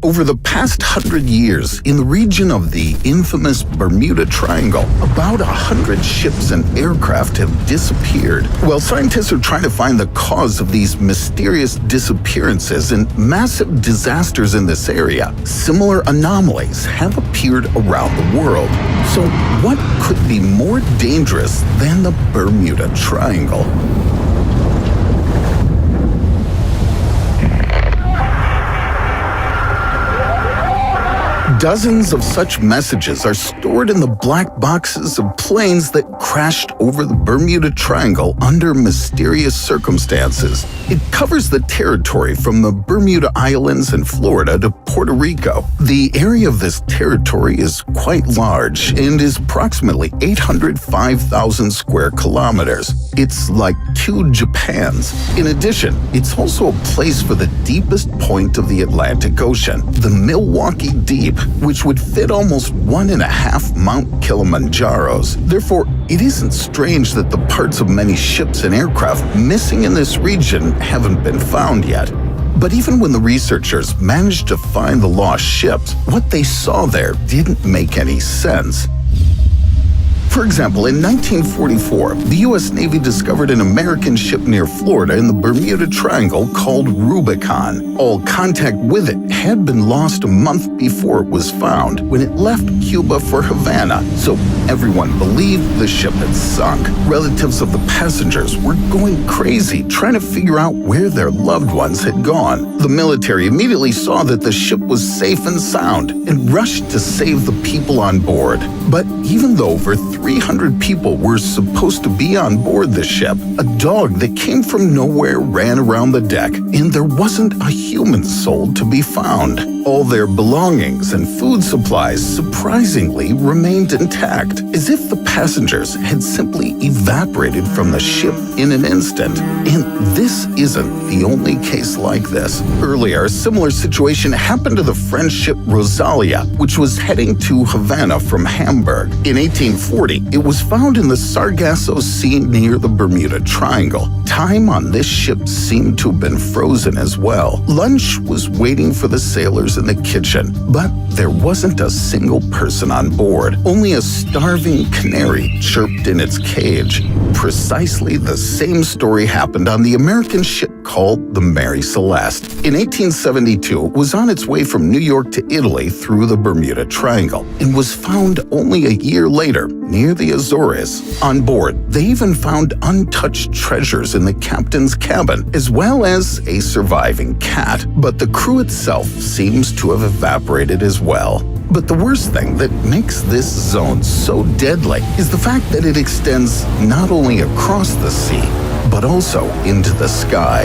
Over the past 100 years, in the region of the infamous Bermuda Triangle, about 100 ships and aircraft have disappeared. While scientists are trying to find the cause of these mysterious disappearances and massive disasters in this area, similar anomalies have appeared around the world. So what could be more dangerous than the Bermuda Triangle? Dozens of such messages are stored in the black boxes of planes that crashed over the Bermuda Triangle under mysterious circumstances. It covers the territory from the Bermuda Islands in Florida to Puerto Rico. The area of this territory is quite large and is approximately 805,000 square kilometers. It's like 2 Japans. In addition, it's also a place for the deepest point of the Atlantic Ocean, the Milwaukee Deep, which would fit almost 1.5 Mount Kilimanjaros. Therefore, it isn't strange that the parts of many ships and aircraft missing in this region haven't been found yet. But even when the researchers managed to find the lost ships, what they saw there didn't make any sense. For example, in 1944, the U.S. Navy discovered an American ship near Florida in the Bermuda Triangle called Rubicon. All contact with it had been lost a month before it was found, when it left Cuba for Havana, so everyone believed the ship had sunk. Relatives of the passengers were going crazy trying to figure out where their loved ones had gone. The military immediately saw that the ship was safe and sound and rushed to save the people on board. But even though over 300 people were supposed to be on board the ship, a dog that came from nowhere ran around the deck, and there wasn't a human soul to be found. All their belongings and food supplies surprisingly remained intact, as if the passengers had simply evaporated from the ship in an instant. And this isn't the only case like this. Earlier, a similar situation happened to the French ship Rosalia, which was heading to Havana from Hamburg. In 1840, it was found in the Sargasso Sea near the Bermuda Triangle. Time on this ship seemed to have been frozen as well. Lunch was waiting for the sailors in the kitchen, but there wasn't a single person on board. Only a starving canary chirped in its cage. Precisely the same story happened on the American ship called the Mary Celeste. In 1872, it was on its way from New York to Italy through the Bermuda Triangle and was found only a year later near the Azores. On board, they even found untouched treasures in the captain's cabin, as well as a surviving cat. But the crew itself seems to have evaporated as well. But the worst thing that makes this zone so deadly is the fact that it extends not only across the sea, but also into the sky.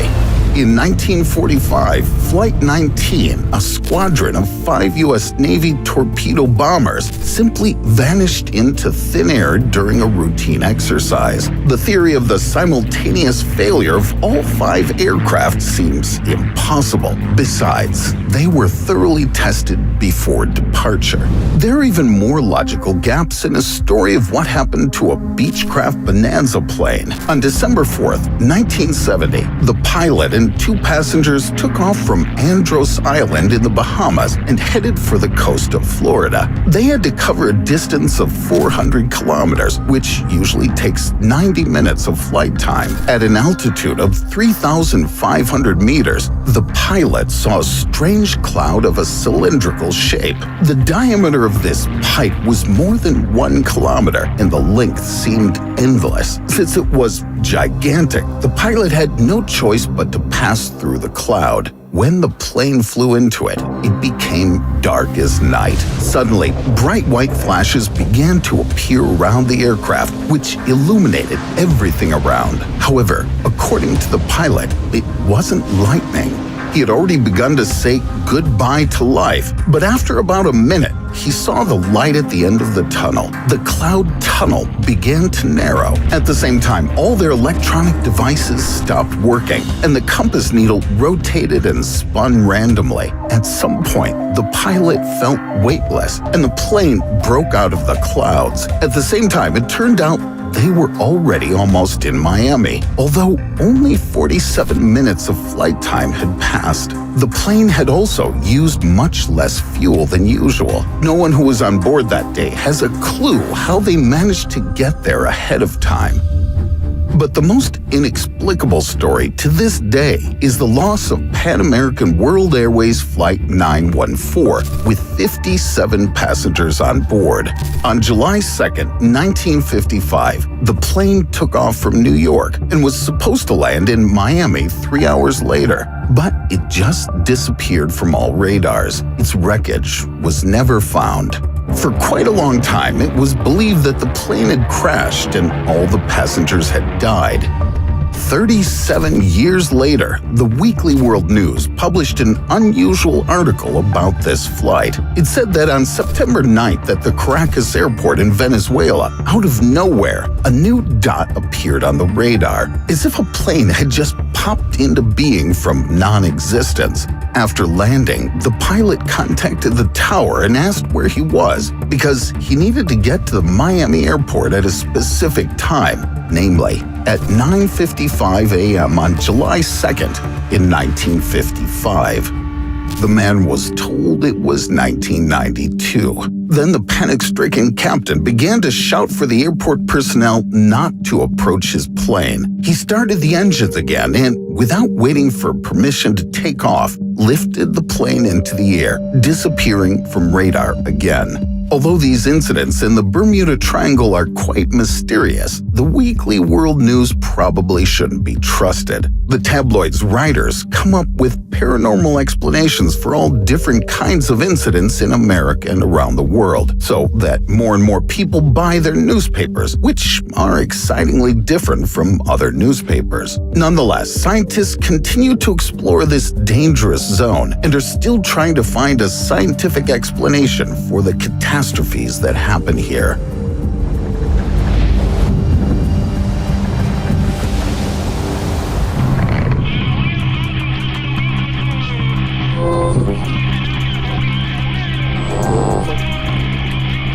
In 1945, Flight 19, a squadron of 5 U.S. Navy torpedo bombers, simply vanished into thin air during a routine exercise. The theory of the simultaneous failure of all 5 aircraft seems impossible. Besides, they were thoroughly tested before departure. There are even more logical gaps in a story of what happened to a Beechcraft Bonanza plane. On December 4th, 1970, the pilot and 2 passengers took off from Andros Island in the Bahamas and headed for the coast of Florida. They had to cover a distance of 400 kilometers, which usually takes 90 minutes of flight time. At an altitude of 3,500 meters, the pilot saw a strange cloud of a cylindrical shape. The diameter of this pipe was more than 1 kilometer, and the length seemed endless. Since it was gigantic, the pilot had no choice but to pass through the cloud. When the plane flew into it, it became dark as night. Suddenly, bright white flashes began to appear around the aircraft, which illuminated everything around. However, according to the pilot, it wasn't lightning. He had already begun to say goodbye to life, but after about a minute, he saw the light at the end of the tunnel. The cloud tunnel began to narrow. At the same time, all their electronic devices stopped working, and the compass needle rotated and spun randomly. At some point, the pilot felt weightless, and the plane broke out of the clouds. At the same time, it turned out they were already almost in Miami. Although only 47 minutes of flight time had passed, the plane had also used much less fuel than usual. No one who was on board that day has a clue how they managed to get there ahead of time. But the most inexplicable story to this day is the loss of Pan American World Airways Flight 914 with 57 passengers on board. On July 2nd, 1955, the plane took off from New York and was supposed to land in Miami 3 hours later. But it just disappeared from all radars. Its wreckage was never found. For quite a long time, it was believed that the plane had crashed and all the passengers had died. 37 years later, the Weekly World News published an unusual article about this flight. It said that on September 9th at the Caracas airport in Venezuela, out of nowhere, a new dot appeared on the radar, as if a plane had just popped into being from non-existence. After landing, the pilot contacted the tower and asked where he was because he needed to get to the Miami airport at a specific time, namely at 9:55 a.m. on July 2nd in 1955. The man was told it was 1992. Then the panic-stricken captain began to shout for the airport personnel not to approach his plane. He started the engines again and, without waiting for permission to take off, lifted the plane into the air, disappearing from radar again. Although these incidents in the Bermuda Triangle are quite mysterious, the Weekly World News probably shouldn't be trusted. The tabloid's writers come up with paranormal explanations for all different kinds of incidents in America and around the world, so that more and more people buy their newspapers, which are excitingly different from other newspapers. Nonetheless, scientists continue to explore this dangerous zone and are still trying to find a scientific explanation for the catastrophes that happen here.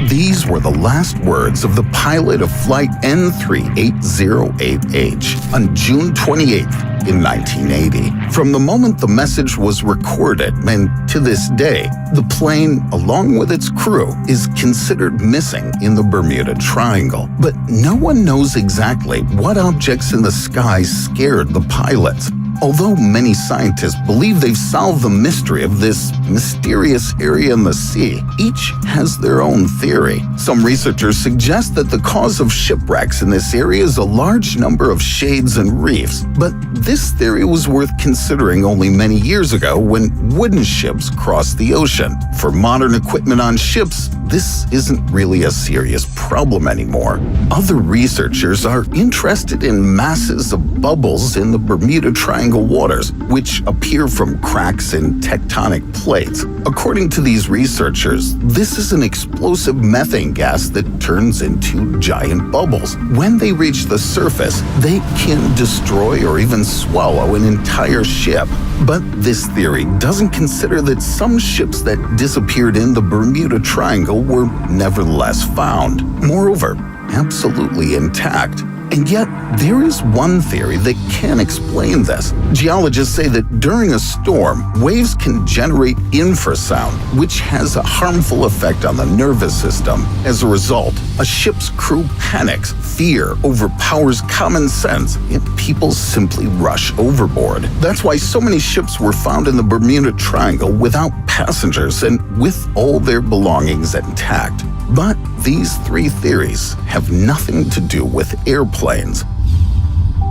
These were the last words of the pilot of Flight N3808H on June 28th in 1980. From the moment the message was recorded and to this day, the plane, along with its crew, is considered missing in the Bermuda Triangle. But no one knows exactly what objects in the sky scared the pilots. Although many scientists believe they've solved the mystery of this mysterious area in the sea, each has their own theory. Some researchers suggest that the cause of shipwrecks in this area is a large number of shades and reefs, but this theory was worth considering only many years ago when wooden ships crossed the ocean. For modern equipment on ships, this isn't really a serious problem anymore. Other researchers are interested in masses of bubbles in the Bermuda Triangle waters, which appear from cracks in tectonic plates. According to these researchers, this is an explosive methane gas that turns into giant bubbles. When they reach the surface, they can destroy or even swallow an entire ship. But this theory doesn't consider that some ships that disappeared in the Bermuda Triangle were nevertheless found. Moreover, absolutely intact. And yet, there is one theory that can explain this. Geologists say that during a storm, waves can generate infrasound, which has a harmful effect on the nervous system. As a result, a ship's crew panics, fear overpowers common sense, and people simply rush overboard. That's why so many ships were found in the Bermuda Triangle without passengers and with all their belongings intact. But these three theories have nothing to do with airplanes.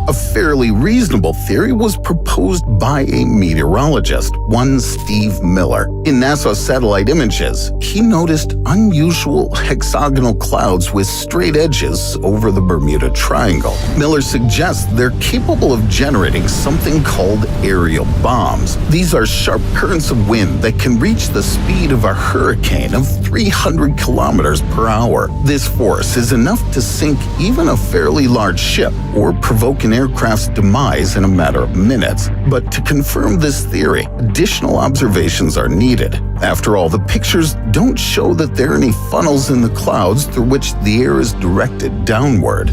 A fairly reasonable theory was proposed by a meteorologist, one Steve Miller. In NASA satellite images, he noticed unusual hexagonal clouds with straight edges over the Bermuda Triangle. Miller suggests they're capable of generating something called aerial bombs. These are sharp currents of wind that can reach the speed of a hurricane of 300 kilometers per hour. This force is enough to sink even a fairly large ship or provoke an aircraft's demise in a matter of minutes. But to confirm this theory, additional observations are needed. After all, the pictures don't show that there are any funnels in the clouds through which the air is directed downward.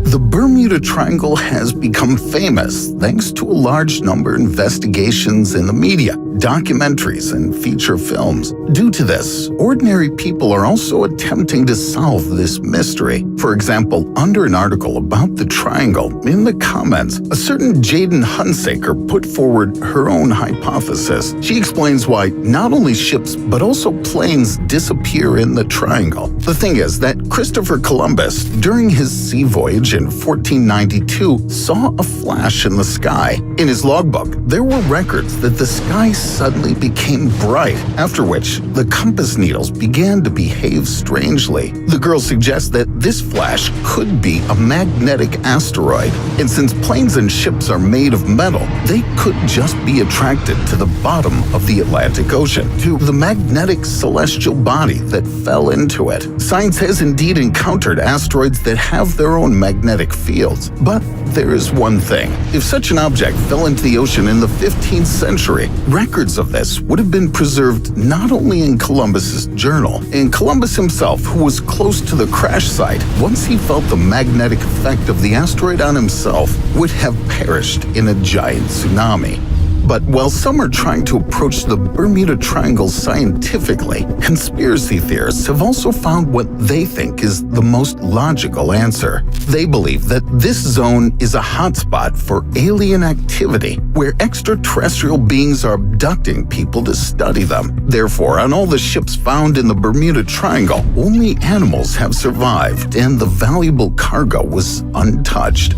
The Bermuda Triangle has become famous thanks to a large number of investigations in the media, documentaries, and feature films. Due to this, ordinary people are also attempting to solve this mystery. For example, under an article about the triangle, in the comments, a certain Jaden Hunsaker put forward her own hypothesis. She explains why not only ships but also planes disappear in the triangle. The thing is that Christopher Columbus, during his sea voyage in 1492, saw a flash in the sky. In his logbook, there were records that the sky suddenly became bright, after which the compass needles began to behave strangely. The girl suggests that this flash could be a magnetic asteroid, and since planes and ships are made of metal, they could just be attracted to the bottom of the Atlantic Ocean, to the magnetic celestial body that fell into it. Science has indeed encountered asteroids that have their own magnetic fields, but there is one thing. If such an object fell into the ocean in the 15th century, records of this would have been preserved not only in Columbus's journal, and Columbus himself, who was close to the crash site, once he felt the magnetic effect of the asteroid on himself, would have perished in a giant tsunami. But while some are trying to approach the Bermuda Triangle scientifically, conspiracy theorists have also found what they think is the most logical answer. They believe that this zone is a hotspot for alien activity, where extraterrestrial beings are abducting people to study them. Therefore, on all the ships found in the Bermuda Triangle, only animals have survived, and the valuable cargo was untouched.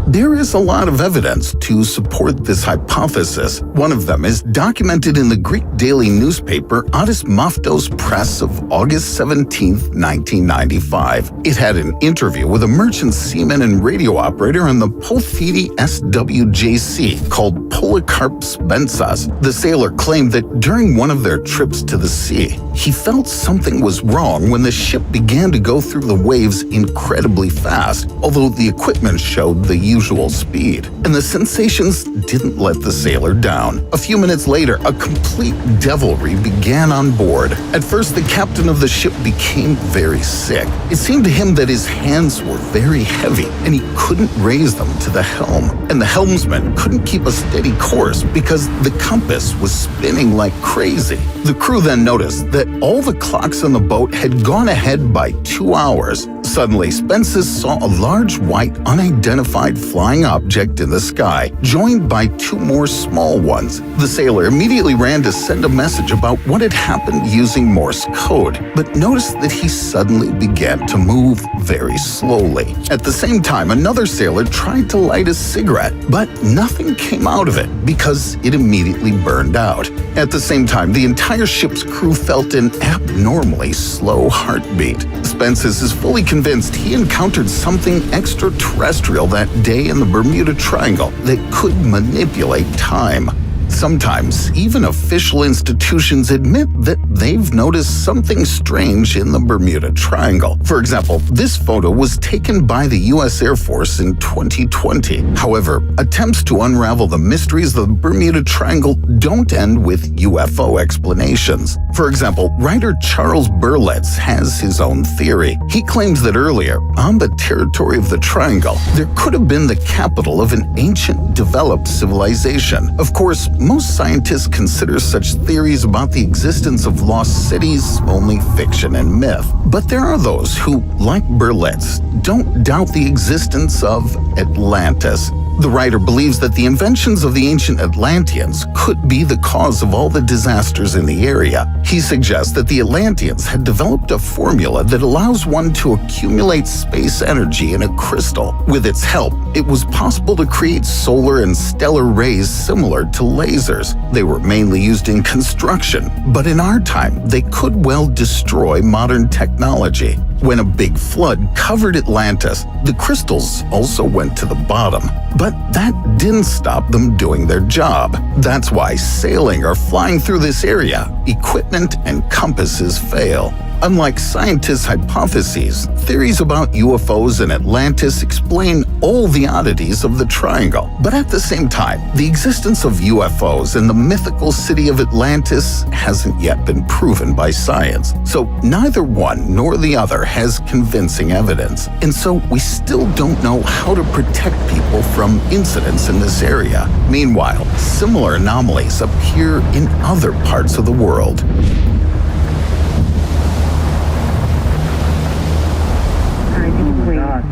There is a lot of evidence to support this hypothesis. One of them is documented in the Greek daily newspaper Otis Moftos Press of August 17, 1995. It had an interview with a merchant seaman and radio operator on the Polfidi SWJC called Policarp Spensas. The sailor claimed that during one of their trips to the sea, he felt something was wrong when the ship began to go through the waves incredibly fast, although the equipment showed the usual speed. And the sensations didn't let the sailor down. A few minutes later, a complete devilry began on board. At first, the captain of the ship became very sick. It seemed to him that his hands were very heavy, and he couldn't raise them to the helm. And the helmsman couldn't keep a steady course because the compass was spinning like crazy. The crew then noticed that all the clocks on the boat had gone ahead by 2 hours. Suddenly, Spensas saw a large white, unidentified flying object in the sky, joined by 2 more small ones. The sailor immediately ran to send a message about what had happened using Morse code, but noticed that he suddenly began to move very slowly. At the same time, another sailor tried to light a cigarette, but nothing came out of it because it immediately burned out. At the same time, the entire ship's crew felt an abnormally slow heartbeat. Spensas is fully convinced he encountered something extraterrestrial that day in the Bermuda Triangle that could manipulate time. Sometimes, even official institutions admit that they've noticed something strange in the Bermuda Triangle. For example, this photo was taken by the U.S. Air Force in 2020. However, attempts to unravel the mysteries of the Bermuda Triangle don't end with UFO explanations. For example, writer Charles Berlitz has his own theory. He claims that earlier, on the territory of the Triangle, there could have been the capital of an ancient, developed civilization. Of course, most scientists consider such theories about the existence of lost cities only fiction and myth. But there are those who, like Berlitz, don't doubt the existence of Atlantis. The writer believes that the inventions of the ancient Atlanteans could be the cause of all the disasters in the area. He suggests that the Atlanteans had developed a formula that allows one to accumulate space energy in a crystal. With its help, it was possible to create solar and stellar rays similar to lasers. They were mainly used in construction, but in our time, they could well destroy modern technology. When a big flood covered Atlantis, the crystals also went to the bottom. But that didn't stop them doing their job. That's why sailing or flying through this area, equipment and compasses fail. Unlike scientists' hypotheses, theories about UFOs and Atlantis explain all the oddities of the triangle. But at the same time, the existence of UFOs in the mythical city of Atlantis hasn't yet been proven by science. So neither one nor the other has convincing evidence. And so we still don't know how to protect people from incidents in this area. Meanwhile, similar anomalies appear in other parts of the world.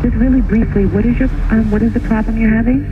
Just really briefly, what is the problem you're having?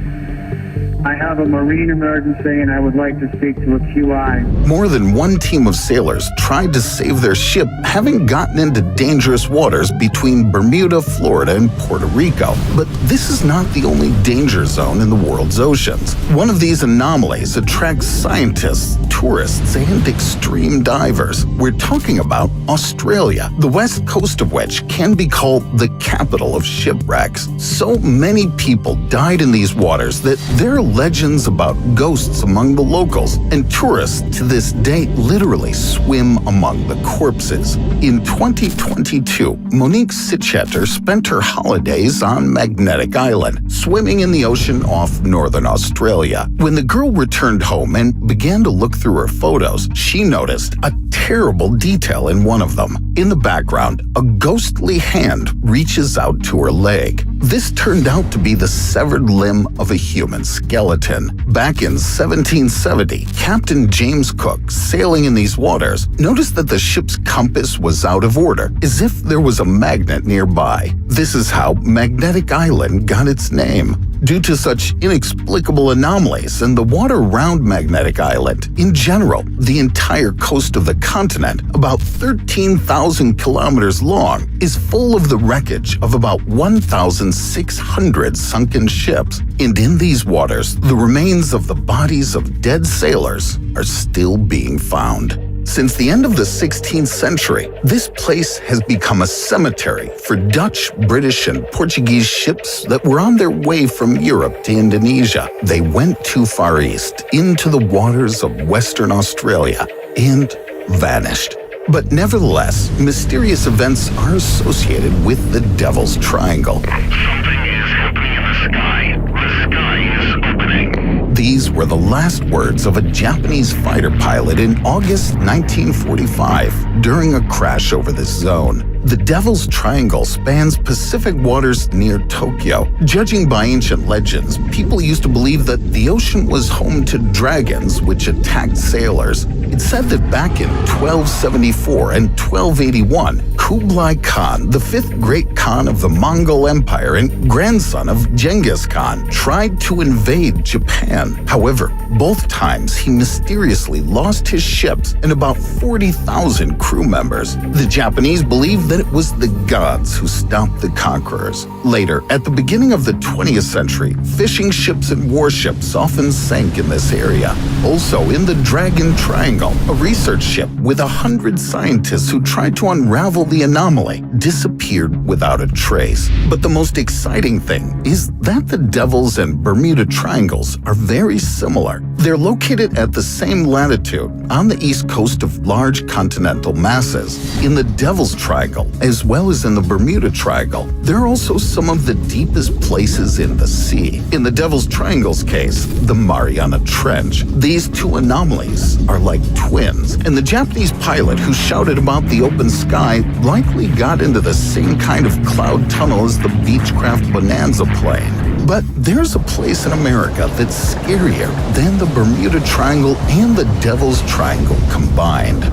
I have a marine emergency and I would like to speak to a QI. More than one team of sailors tried to save their ship, having gotten into dangerous waters between Bermuda, Florida, and Puerto Rico. But this is not the only danger zone in the world's oceans. One of these anomalies attracts scientists, tourists, and extreme divers. We're talking about Australia, the west coast of which can be called the capital of shipwrecks. So many people died in these waters that there are legends about ghosts among the locals, and tourists to this day literally swim among the corpses. In 2022, Monique Sitchetter spent her holidays on Magnetic Island, swimming in the ocean off northern Australia. When the girl returned home and began to look through her photos, she noticed a terrible detail in one of them. In the background, a ghostly hand reaches out to her leg. This turned out to be the severed limb of a human skeleton. Back in 1770, Captain James Cook, sailing in these waters, noticed that the ship's compass was out of order, as if there was a magnet nearby. This is how Magnetic Island got its name. Due to such inexplicable anomalies and the water around Magnetic Island, in general, the entire coast of the continent, about 13,000 kilometers long, is full of the wreckage of about 1,600 sunken ships. And in these waters, the remains of the bodies of dead sailors are still being found. Since the end of the 16th century, this place has become a cemetery for Dutch, British, and Portuguese ships that were on their way from Europe to Indonesia. They went too far east, into the waters of Western Australia, and vanished. But nevertheless, mysterious events are associated with the Devil's Triangle. Something is happening in the sky. The sky is opening. These were the last words of a Japanese fighter pilot in August 1945 during a crash over this zone. The Devil's Triangle spans Pacific waters near Tokyo. Judging by ancient legends, people used to believe that the ocean was home to dragons which attacked sailors. It's said that back in 1274 and 1281, Kublai Khan, the fifth great Khan of the Mongol Empire and grandson of Genghis Khan, tried to invade Japan. However, both times he mysteriously lost his ships and about 40,000 crew members. The Japanese believed that it was the gods who stopped the conquerors. Later, at the beginning of the 20th century, fishing ships and warships often sank in this area. Also, in the Dragon Triangle, a research ship with 100 scientists who tried to unravel the anomaly disappeared without a trace. But the most exciting thing is that the Devil's and Bermuda Triangles are very similar. They're located at the same latitude on the east coast of large continental masses. In the Devil's Triangle, as well as in the Bermuda Triangle, there are also some of the deepest places in the sea. In the Devil's Triangle's case, the Mariana Trench. These two anomalies are like twins, and the Japanese pilot who shouted about the open sky likely got into the same kind of cloud tunnel as the Beechcraft Bonanza plane. But there's a place in America that's scarier than the Bermuda Triangle and the Devil's Triangle combined.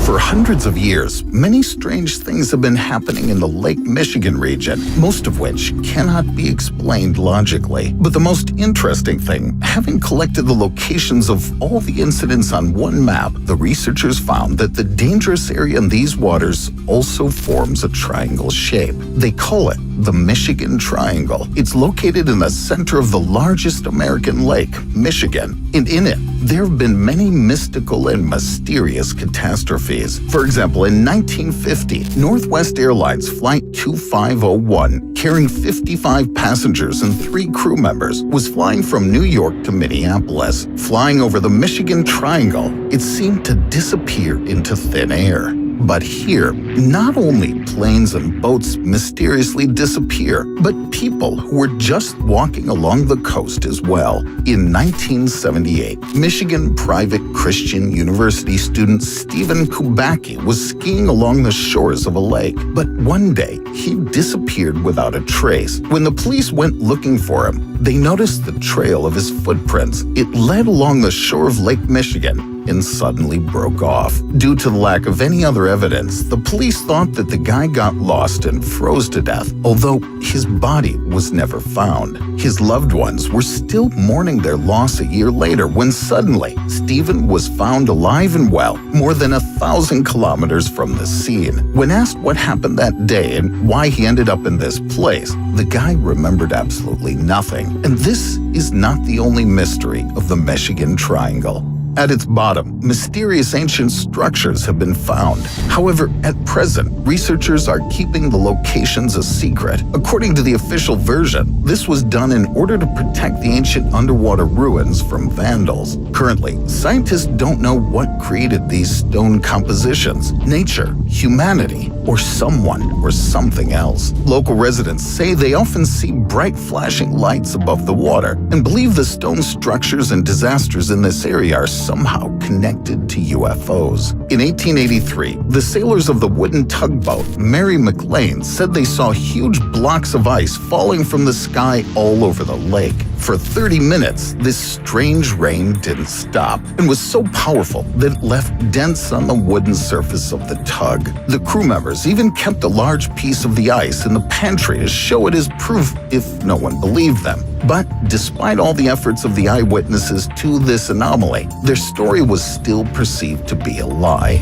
For hundreds of years, many strange things have been happening in the Lake Michigan region, most of which cannot be explained logically. But the most interesting thing, having collected the locations of all the incidents on one map, the researchers found that the dangerous area in these waters also forms a triangle shape. They call it the Michigan Triangle. It's located in the center of the largest American lake, Michigan, and in it, there have been many mystical and mysterious catastrophes. For example, in 1950, Northwest Airlines Flight 2501, carrying 55 passengers and 3 crew members, was flying from New York to Minneapolis. Flying over the Michigan Triangle, it seemed to disappear into thin air. But here, not only planes and boats mysteriously disappear, but people who were just walking along the coast as well. In 1978, Michigan Private Christian University student Stephen Kubacki was skiing along the shores of a lake. But one day, he disappeared without a trace. When the police went looking for him, they noticed the trail of his footprints. It led along the shore of Lake Michigan and suddenly broke off. Due to the lack of any other evidence, the police thought that the guy got lost and froze to death, although his body was never found. His loved ones were still mourning their loss a year later when suddenly Stephen was found alive and well, more than 1,000 kilometers from the scene. When asked what happened that day and why he ended up in this place, the guy remembered absolutely nothing. And this is not the only mystery of the Michigan Triangle. At its bottom, mysterious ancient structures have been found. However, at present, researchers are keeping the locations a secret. According to the official version, this was done in order to protect the ancient underwater ruins from vandals. Currently, scientists don't know what created these stone compositions: nature, humanity, or someone or something else. Local residents say they often see bright flashing lights above the water and believe the stone structures and disasters in this area are somehow connected to UFOs. In 1883, the sailors of the wooden tugboat Mary McLean said they saw huge blocks of ice falling from the sky all over the lake. For 30 minutes, this strange rain didn't stop and was so powerful that it left dents on the wooden surface of the tug. The crew members even kept a large piece of the ice in the pantry to show it as proof if no one believed them. But despite all the efforts of the eyewitnesses to this anomaly, their story was still perceived to be a lie.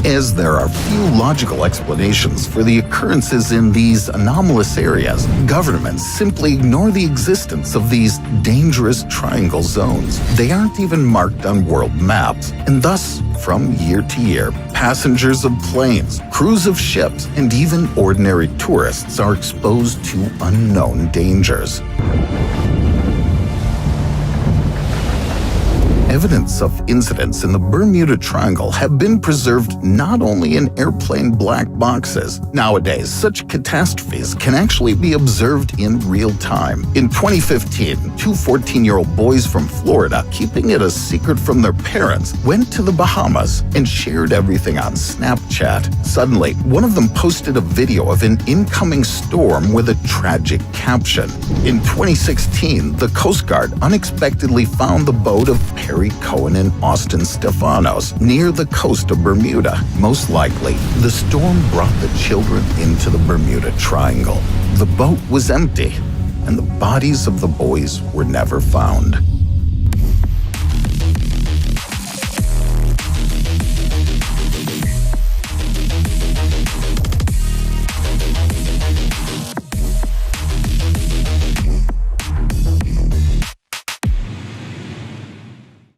As there are few logical explanations for the occurrences in these anomalous areas, governments simply ignore the existence of these dangerous triangle zones. They aren't even marked on world maps, and thus, from year to year, passengers of planes, crews of ships, and even ordinary tourists are exposed to unknown dangers. Evidence of incidents in the Bermuda Triangle have been preserved not only in airplane black boxes. Nowadays, such catastrophes can actually be observed in real time. In 2015, 2 14-year-old boys from Florida, keeping it a secret from their parents, went to the Bahamas and shared everything on Snapchat. Suddenly, one of them posted a video of an incoming storm with a tragic caption. In 2016, the Coast Guard unexpectedly found the boat of Perry Cohen and Austin Stefanos near the coast of Bermuda. Most likely, the storm brought the children into the Bermuda Triangle. The boat was empty, and the bodies of the boys were never found.